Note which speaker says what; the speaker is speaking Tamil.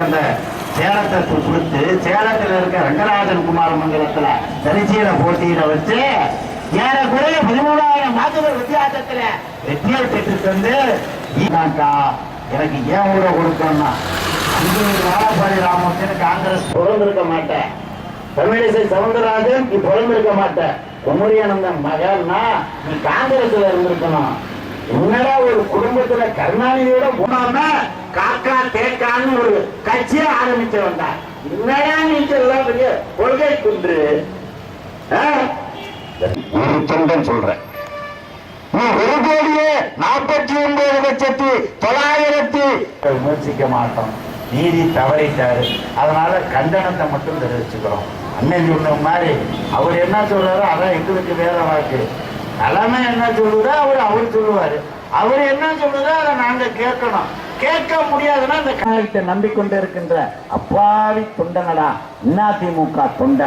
Speaker 1: அந்த சேலத்தை கொடுத்து சேலத்தில் இருக்க ரங்கராஜன் குமார் மங்கலத்துல திருச்சியில போட்டியிட வச்சு ஏறக்குறைய 13,000 வாக்குகள் வித்தியாசத்துல வெற்றியை பெற்று வந்து எனக்கு ஏன் ஊரை கொடுக்கணும்னா அங்கே வாழப்பாடி ராமச்சந்திரன் காங்கிரஸ் பிறந்திருக்க மாட்டேன், தமிழிசை சவுந்தரராஜன் நீ பிறந்திருக்க மாட்டேன், குமரியானந்தன் மகன்னா நீ காங்கிரஸ்ல இருந்திருக்கணும். என்னடா ஒரு குடும்பத்துல கருணாநிதியோட போனாம காக்கா தேக்கான்னு ஒரு கட்சியை ஆரம்பிச்சு வந்தார். என்னடா நீங்க எல்லாம் பெரிய கொள்கை குன்று ஒரு தொண்டன் சொல்றேன். 1,49,900,000 முயற்சிக்க மாட்டோம், நீதி தவறிட்டாரு, அதனால கண்டனத்தை மட்டும் தெரிவிச்சுக்கிறோம். அண்ணன் சொன்ன மாதிரி அவர் என்ன சொல்றாரோ அதான் எங்களுக்கு வேற வாக்கு. தலைமை என்ன சொல்லுதோ அவர் சொல்லுவாரு, அவர் என்ன சொல்லுதோ அதை நாங்க கேட்கணும். கேட்க முடியாதுன்னா இந்த காலத்தை நம்பிக்கொண்டு இருக்கின்ற அப்பாவி தொண்டனடா அதிமுக தொண்டன்.